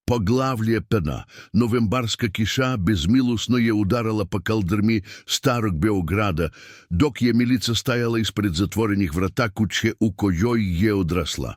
Поглавлие пена, новембарска киша безмилосно ја ударала па калдрми старог Београда, док ја Милица стајала испред затворених врата куќе у којој ја одрасла.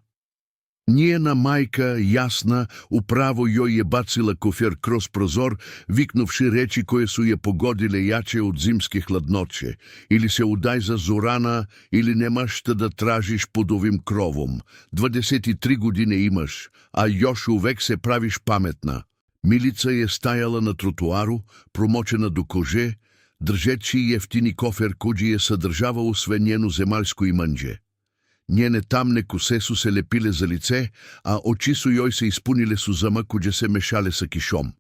Njena majka, Jasna, upravo joj je bacila kofer kroz prozor, viknuvši reči koje su je pogodile jače od zimske hladnoće. Ili se udaj za Zorana, ili nemaš šta da tražiš pod ovim krovom. 23 godine imaš, a još uvek se praviš pametna. Milica je stajala na trotuaru, promočena do kože, držeći jeftini kofer koji je sadržavao sve njenu zemaljsku imandže. Njene tamne косе su se lepile za lice, a oči su joj se ispunile suzama koje se mešale sa kišom.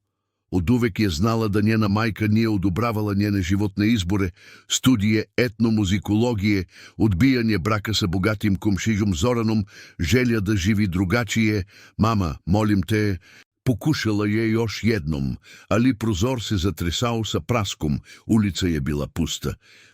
Oduvek je znala da njena majka nije odobravala njene životne izbore, studije etnomuzikologije, odbijanje braka sa bogatim komšijom Zoranom, želja da živi drugačije. Mama, molim te, pokušala je još jednom, ali prozor se zatresao sa praskom, ulica je bila pusta.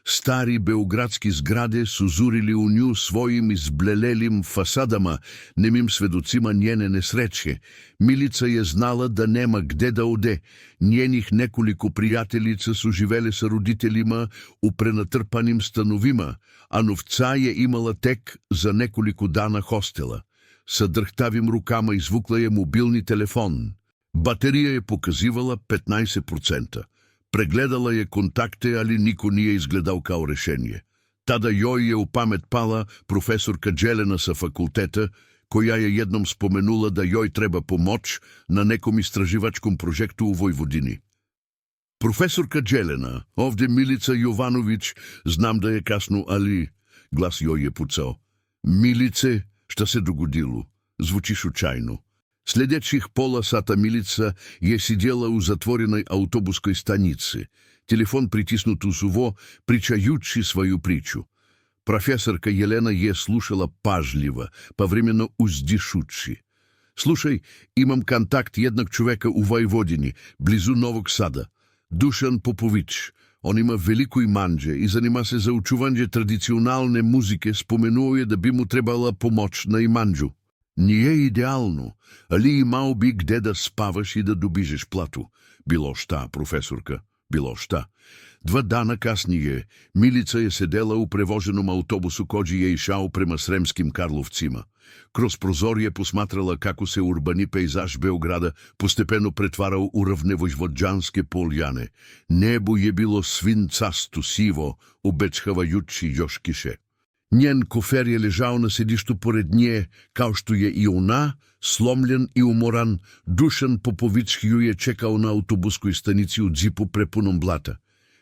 Stari beogradski zgrade su zurili u nju svojim izblelelim fasadama, nemim svedocima njene nesreće. Milica je znala da nema gde da ode. Njenih nekoliko prijateljica su živele sa roditeljima u prenatrpanim stanovima, a novca je imala tek za nekoliko dana hostela. Sa drhtavim rukama izvukla je mobilni telefon. Baterija je pokazivala 15%. Preglедала je kontakte, ali niko nije izgledao kao rešenje. Tada joj je u pamet pala profesorka Đelena sa fakulteta, koja je jednom spomenula da joj treba pomoć na nekom istraživačkom projektu u Vojvodini. Profesorka Đelena, ovde Milica Jovanović, znam da je kasno, ali... Glas joj je pucao. Milice, šta se dogodilo? Zvučiš učajno. Sljedećih pola sata Milica je sidjela u zatvorenoj autobuskoj stanici. Telefon pritisnut uz uvo, pričajući svoju priču. Profesorka Jelena je slušala pažljivo, pa vremeno uzdišući. Slušaj, imam kontakt jednog čoveka u Vojvodini, blizu Novog Sada. Dušan Popović. On ima veliko imanje i zanima se za očuvanje tradicionalne muzike, spomenuo je da bi mu trebala pomoć na imanđu. Nije idealno, ali imao bi gde da spavaš i da dobižeš platu. Bilo šta, profesorka, bilo šta. 2 dana kasnije, Milica je sedela u prevoženom autobusu koji je išao prema Sremskim Karlovcima. Kroz prozor je posmatrala kako se urbani pejzaž Beograda postepeno pretvarao u ravnevojvođanske poljane. Nebo je bilo svincasto sivo, obečhavajući još kiše. Njen kofer je ležao na sedištu pored nje, kao što je i ona, slomljen i umoran. Dušan Popović ju je čekao na autobuskoj stanici u džipu prepunom blata.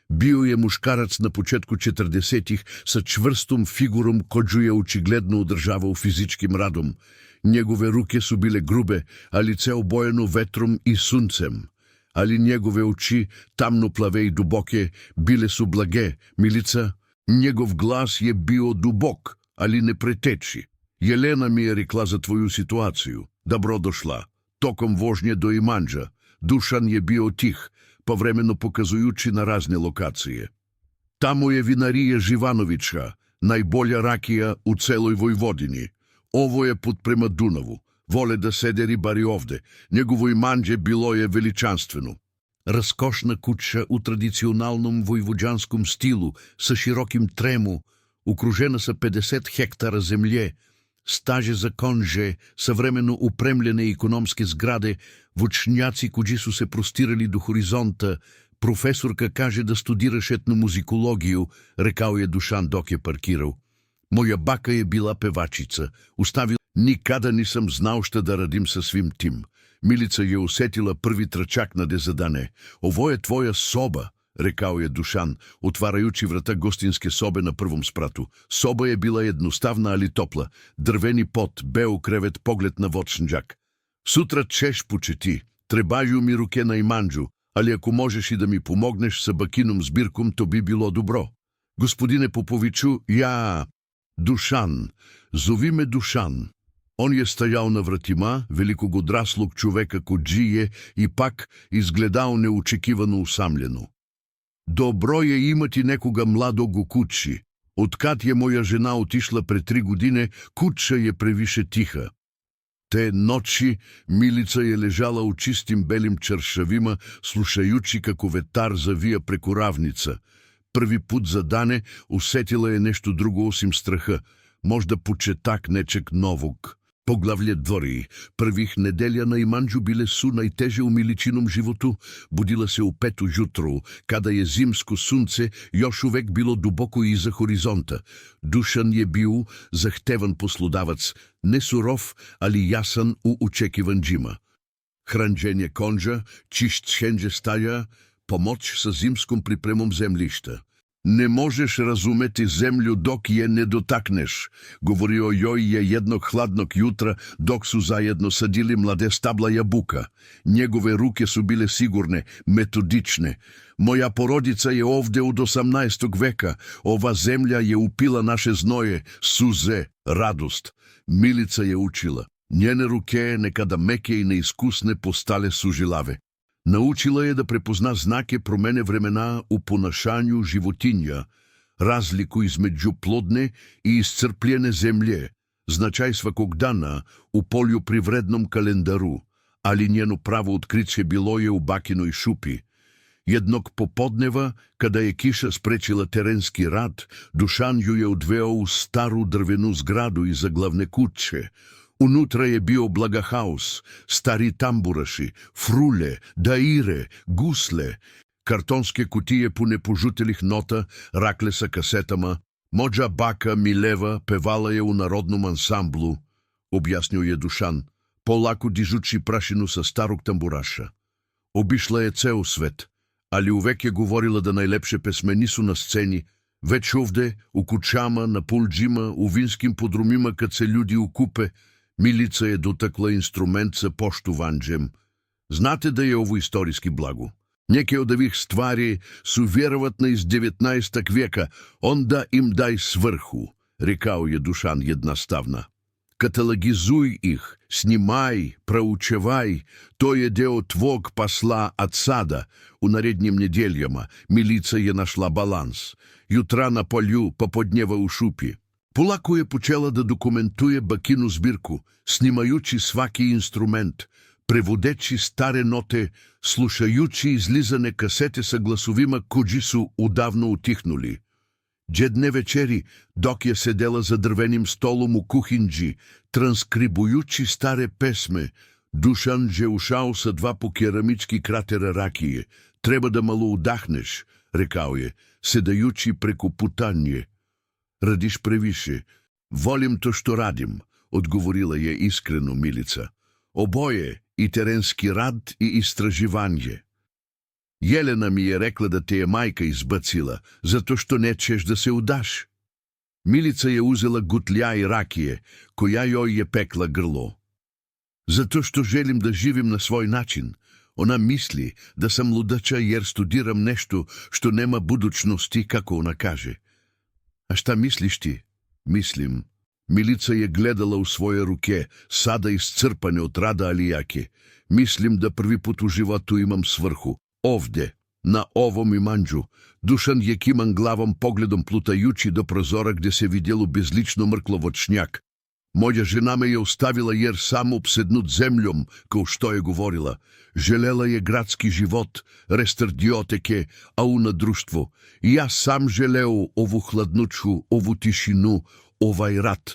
Bio je muškarac na početku 40-ih sa čvrstom figurom koju je očigledno održavao fizičkim radom. Njegove ruke su bile grube, a lice obojeno vetrom i suncem. Ali njegove oči, tamno plave i duboke, bile su blage. Milica, njegov glas je bio dubok, ali ne preteči. Jelena mi je rekla za tvoju situaciju. Dobro došla. Tokom vožnje do imandža. Dušan je bio tih, povremeno pokazujući na razne lokacije. Tamo je vinarija Živanovića, najbolja rakija u celoj Vojvodini. Ovo je put prema Dunavu. Vole da sede ribari ovde. Njegovo imandže bilo je veličanstveno. Разкошна куча у традиционалном војвоđanskom стилу, sa širokim tremu, окружена sa 50 hектara землje, стаже за конже, съвременно упремljene икономски зграде, вучњаци кои su se простирали до хоризонта. Професорка каже да студираш етномузикологiju, rekao je Dušan dok je parkirao. Moja baka je bila pevačica. Nikada nisam znao šta da radim sa svim tim. Milica je osjetila prvi tračak na dezadane. Ovo je tvoja soba, rekao je Dušan, otvarajući vrata gostinske sobe na prvom spratu. Soba je bila jednostavna, ali topla. Drveni pot, beo krevet, pogled na voćnjak. Sutra ćeš početi. Trebaju mi ruke na imandžu, ali ako možeš i da mi pomogneš sa bakinom zbirkom, to bi bilo dobro. Gospodine Popoviću, ja... Dušan. Zovi me Dušan. On je stajao na vratima velikog odraslog čoveka kođije i pak izgledao neočekivano usamljeno. Dobro je imati nekoga mladog u kući. Otkad je moja žena otišla pre 3 godine, kuća je previše tiha. Те ночи Милица е лежала у чистим белим чаршавима, слушајучи како ветар завија преку равница. Први пут за дане усетила е нешто друго осим страха, можда почетак нечек новог. Поглавле двори, првих неделја на Иманџу биле су најтеже у Миличином животу, будила се у 5 ујутру, када е зимско сунце још увек било дубоко иза хоризонта. Душан е бил захтеван послудавац, не суров, али јасан у очекиван джима. Хранџење конџа, чишт шенџе стаја, помоч со зимском припремом землишта. Не можеш разумети земљу док ја не дотакнеш, говорио јој ја едног хладног јутра, док су заедно садили младе стабла јабука. Негове руке су биле сигурне, методичне. Моја породица е овде од 18 века, ова земља ја упила наше зное, сузе, радост. Милица ја учила. Njene ruke, nekada meke i neiskusne, postale sužilave. Naučila je da prepozna znake promene vremena u ponašanju životinja, razliku između plodne i iscrpljene zemlje, značaj svakog dana u poljoprivrednom kalendaru, ali njeno pravo otkriće bilo je u bakinoj šupi. Jednog popodneva, kada je kiša sprečila terenski rad, Dušan ju je odveo u staru drvenu zgradu iza glavne kuće. Unutra je bio blagahaus, stari tamburaši, frulje, daire, gusle, kartonske kutije pune požutelih nota, rakle sa kasetama. Mođa baka Mileva pevala je u narodnom ansamblu, objasnio je Dušan, polako dižući prašinu sa starog tamburaša. Obišla je ceo svet, ali uvek je govorila da najlepše pesme nisu na sceni, već ovde, u kućama, na pulđima, u vinskim podrumima kad se ljudi ukupe. Milica je dotakla instrument sa poštovanjem. Znate da je ovo istorijski blago. Neke od ovih stvari su vjerovatno iz 19. vijeka, onda im daj svrhu, rekao je Dušan jednostavno. Katalogizuj ih, snimaj, proučevaj, to je deo tvog posla od sada. U narednim nedeljama Milica je našla balans. Jutra na polju, popodnjeva u šupi. Polako je počela da dokumentuje bakinu zbirku, snimajući svaki instrument, prevodeći stare note, slušajući izlizane kasete sa glasovima koji su udavno utihnuli. Džedne večeri, dok je sedela za drvenim stolom u kuhinđi, transkribujući stare pesme, Dušan je ušao sa 2 po keramički kratera rakije. Treba da malo udahneš, rekao je, sedajući preko putanje. Radiš previše. Volim to što radim, odgovorila je iskreno Milica. Oboje, i terenski rad i istraživanje. Jelena mi je rekla da te je majka izbacila, zato što nećeš da se udaš. Milica je uzela gutljaj rakije, koja joj je pekla grlo. Zato što želim da živim na svoj način. Ona misli da sam ludača jer studiram nešto što nema budućnosti, kako ona kaže. A šta misliš ti? Mislim. Milica je gledala u svoje ruke, sada iscrpane od rada alijake. Mislim da prvi put u životu imam svrhu. Ovde, na ovom Imandžu. Dušan je kiman glavom pogledom plutajući do prozora gdje se vidjelo bezlično mrklo voćnjak. Moja žena me je ostavila jer sam opsednut zemljom, kao što je govorila. Želela je gradski život, restardioteke, a una društvo. I ja sam želeo ovu hladnoću, ovu tišinu, ovaj rat.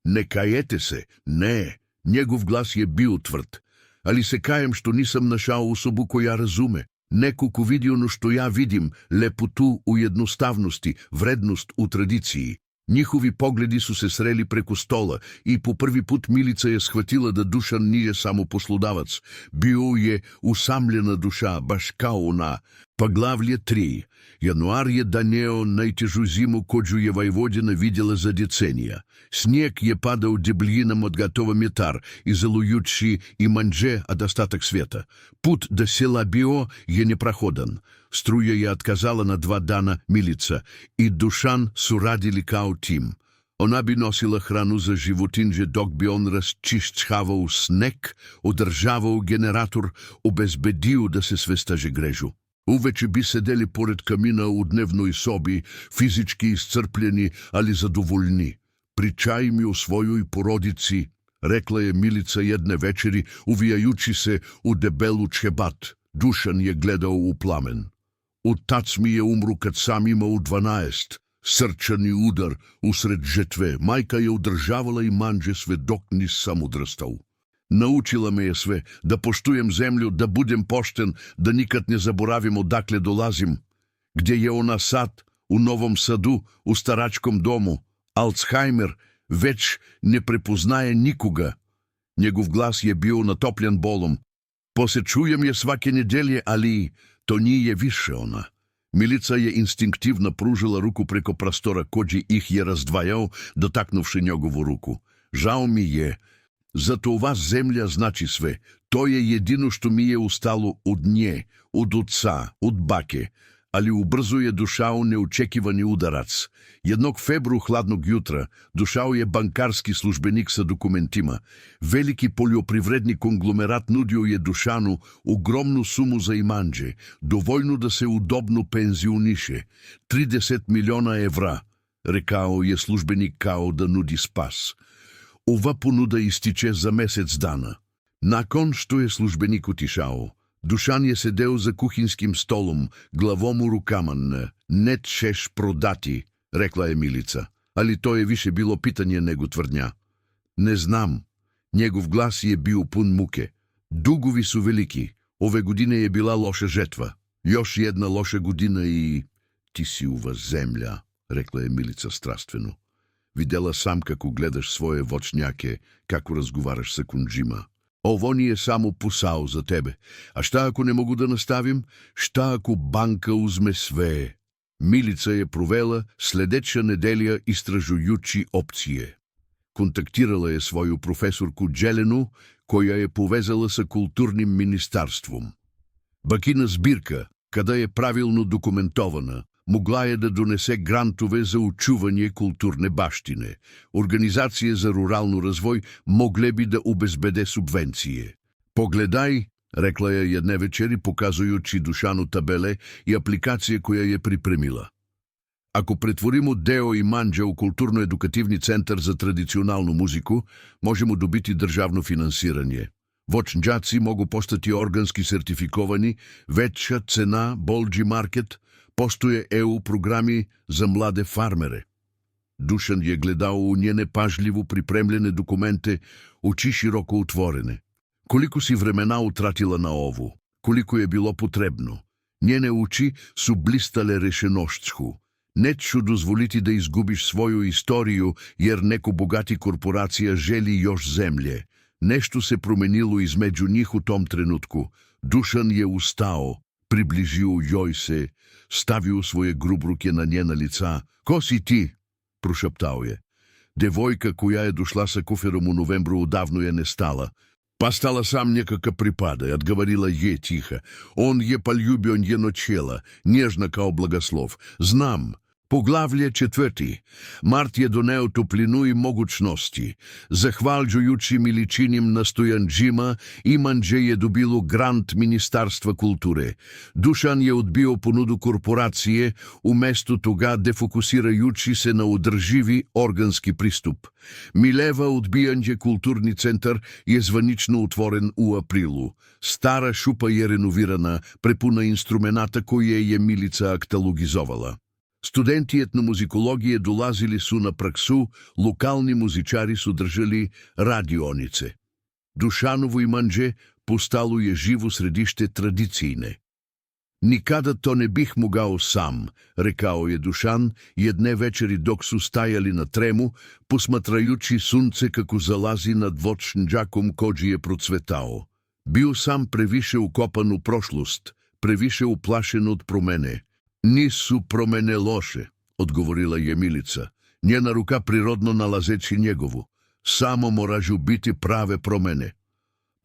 Ne kajete se, ne, njegov glas je bio tvrd. Ali se kajem što nisam našao osobu koja razume. Neko ko vidi ono što ja vidim, lepotu u jednostavnosti, vrednost u tradiciji. Njihovi pogledi su se sreli preko stola i po prvi put Milica je shvatila da Dušan nije samo poslodavac. Bio je usamljena duša, baš kao ona. Poglavlje 3. Januar je daneo najtežu zimu koju je Vojvodina vidjela za decenija. Snijeg je padao debljinam od gotova metar, izolujući Imandže od ostatak svijeta. Put do sela bio je neprohodan. Struja je otkazala na 2 dana Milica i Dušan su radili kao tim. Ona bi nosila hranu za životinje dok bi on raščišćavao sneg, održavao generator, obezbedio da se sve staže grežu. Uveče bi sedeli pored kamina u dnevnoj sobi, fizički iscrpljeni, ali zadovoljni. Pričaj mi o svojoj porodici, рекла е Милица едне вечери, увијајучи се у дебелу чебат. Душан je гледал у пламен. Отац ми je умру кад сам имал 12. Срчани удар усред жетве. Мајка ја удржавала и манџе сведок низ самодрастал. Научила ме е све, да поштуjem земљу, да будем поштен, да никад не заборавим одакле долазим. Где е она сад, у Новом Саду, у старачком дому. Алцхаймер веќе не препознае никога. Негов глас je bio natopljen bolom. Посечуjem je svake неделje, ali to nije više ona. Милица je инстинктивно пружила руку преко простора коџи их je раздвајал, дотакнувши негову руку. Жал ми je, за това земља значи све. То je jedino што ми je устало од нje, од отца, од баке, ali убрзо je дошao неочекивани ударац. Едног фебру хладног јутра дошao je банкарски службеник sa документима. Велики полиопривредни конгломерат нудио je Душану огромну суму за иманџе, доволно да се удобно пензионише. 30 милиона евра, рекао je службеник као да нуди спас. Ова понуда истиче за месец дана. Након што je службеник отишао, Душан je седел за кухинским столом, главом у рукаман. Не чеш продати, рекла е Милица. Али то е више било питање него тврдња. Не знам. Негов глас je бил пун муке. Дугови су велики. Ове година je била лоша жетва. Још една лоша година и... Ти си ува земља, рекла е Милица страствено. Видела сам како гледаш своје вочњаке, како разговараш со кунџима. Ово ни е само посао за тебе. А шта ако не могу да наставим? Шта ако банка узме све? Милица je провела следеча неделја истражујучи опције. Контактирала е своју професорку Джелену, која е повезала sa културним министарством. Бакина збирка, када е правилно документована, могла е да донесе грантове за учување културне баштине. Организација за рурално развој могле би да обезбеде субвенције. Погледај, рекла ја едне вечери, показујучи Душану табеле и апликација која ја припремила. Ако претворимо део иманџе у културно-едукативни центар за традиционалну музику, можемо добити државно финансирање. Вочњаци могу постати органски сертификовани, веча цена, болџи маркет, постоje EU програми за младе фармере. Душан je гледao у njene pažljivo pripremljene dokumente, очи широко отворене. Колико си времена утратила на ово, колико je bilo потребно. Njene очи su blistale rešenošću. Neću dozvoliti da izgubiš svoju istoriju, jer neko bogati korporacija želi još zemlje. Nešto se promenilo između njih u tom trenutku. Душан je ustao, приближил јој се, ставил своје грубруке на njena лица. Ко си ти? Прошептал je. Девојка која е дошла sa кофером у новембру одавно je nestala. Па стала сам некако припада, отговорила je тихо. Он je полюбен njeno čela, нежно као благослов. Знам. Поглавлje 4. Март je doneo топлину и могучности. Захвалджујучи миличиним настојанџима, иманџе je добило грант Министарства културе. Душан je odbio ponudu корпорације, уместо тога дефокусирајучи се на одрживи органски приступ. Милева одбијање културни центар je званично отворен у априлу. Стара шупа je реновирана, препуна инструмената која je Милица акталогизовала. Студенти етномузикологија долазили су на праксу, локални музичари су држали радионице. Душаново иманџе постало je живо средиште традицијне. Никада то не бих могao сам, рекао je Душан, едне вечери док су стајали на трему, посматрајучи сунце како залази над вочњаком коџи je процветао. Бил сам превише укопан у прошлост, превише уплашен од промене. Нису промене лоше, одговорила je Милица. Njena рука природно налазечи негову. Само моражу бити праве промене.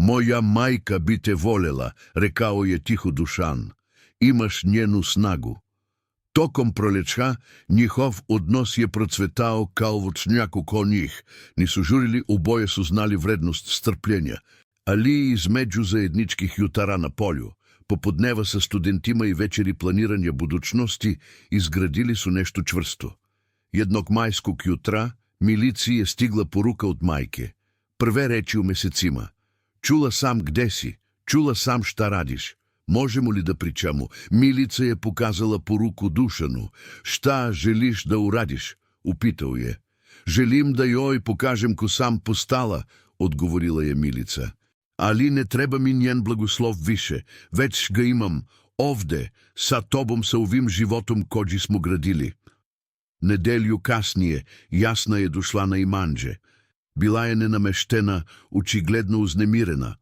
Моја мајка би те волела, рекао je тихо Душан. Имаш njenu снагу. Током пролеча, njihov однос je процветао као вочњаку ко njih. Нису журили, обоје су знали вредност стрплjenja. Али измеđu заедничких јутара на полју, поподнева са студентима и вечери планирање будучности, изградили су нешто чврсто. Едног мајског јутра, Милици je stigla poruka od majke. Прве речи у месецима. Чула сам где си, чула сам шта радиш. Можемо ли да причамо? Милица е показала поруку Душану. Шта желиш да урадиш? Упитал е. Желим да јој покажем ко сам постала, одговорила е Милица. Али не треба ми njен благослов више, веќе га имам, овде, са тобом са овим животом коđи смо градили. Неделју каснije, Јасна е дошла на имандже. Била е ненамештена, очигледно узнемирена.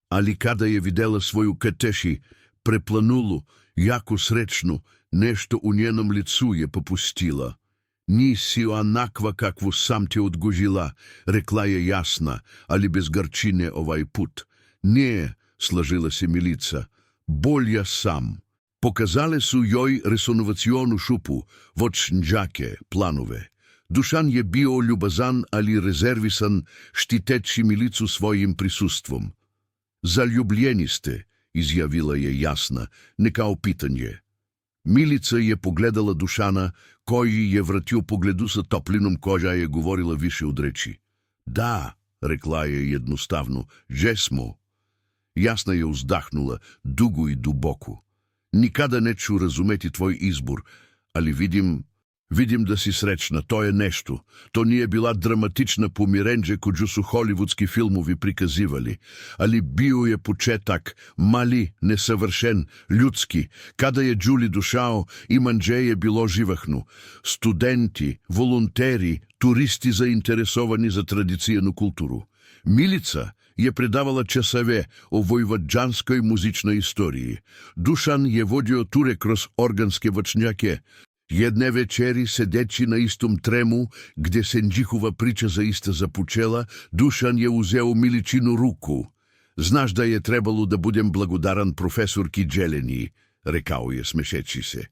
Али када ја видела своју катеши, преплануло, јако сречно, нешто у njenom лицу je попустила. Ниси онаква какво сам те одгожила, рекла е Јасна, али без горчине овај пут. Не, сложила се Милица, болја сам. Показале су јој ресонувациону шупу, во чнџаке, планове. Душан je bio ljubazan, ali rezervisan, štiteći Milicu svojim prisustvom. Zaljubljeni ste, izjavila je Јасна, не као питање. Милица je pogledala Душана, кој je vratio погледу sa топлином која je говорила više od речи. Да, рекла je jednostavno, že smo. Јасна je uzdahнула, дуго и дубоко. Никада neću razumeti tvoj izbor, ali vidim da si srećna, to je nešto. To nije bila dramatična pomirenđe kođu su hollywoodski filmovi prikazivali, ali bio je početak, mali, nesavršen, ljudski. Kada je Đuli došao, imandže je bilo živahno. Studenti, volonteri, turisti zainteresovani za tradicijenu kulturu. Milica je predavala časove o vojvođanskoj muzičnoj istoriji. Dušan je vodio ture kroz organske vačnjake. Jedne večeri, sedeći na istom tremu, gdje se njihova priča zaista započela, Dušan je uzeo Miličinu ruku. Znaš da je trebalo da budem blagodaran profesorki Đeleni, rekao je smešeći se.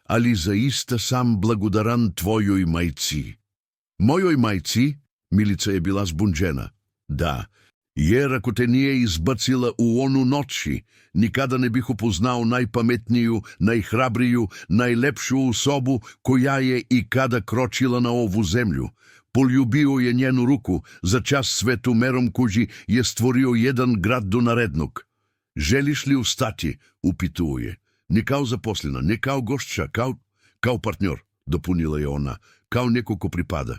Ali zaista sam blagodaran tvojoj majci. Mojoj majci? Milica je bila zbunđena. Da, jer ako te nije izbacila u onu noći, nikada ne bih upoznao najpametniju, najhrabriju, najlepšu osobu koja je ikada kročila na ovu zemlju. Poljubio je njenu ruku za čas svetumerom kođi je stvorio jedan grad do narednog. Želiš li ustati? Upituo je. Ne kao zaposlena, ne kao gošća, kao partnjor, dopunila je ona, kao neko ko pripada.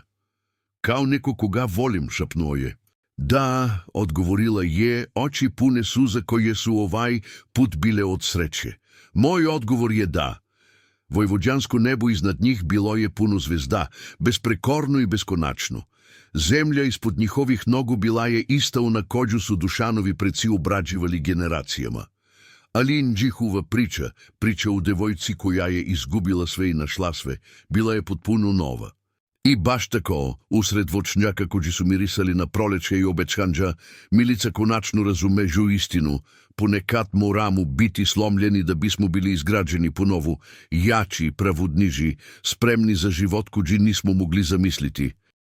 Kao neko koga volim, šapnuo je. Da, odgovorila je, oči pune suza koje su ovaj put bile od sreće. Moj odgovor je da. Vojvođansko nebo iznad njih bilo je puno zvezda, besprekorno i beskonačno. Zemlja ispod njihovih nogu bila je ista na kođu su Dušanovi preci obrađivali generacijama. Ali njihova priča o devojci koja je izgubila sve i našla sve, bila je potpuno nova. I baš tako, usred voćnjaka kođi su mirisali na proleće i obećanđa, Milica konačno razumežu istinu. Ponekad moramo biti slomljeni da bismo bili izgrađeni ponovo, jači, pravodniži, spremni za život kođi nismo mogli zamisliti.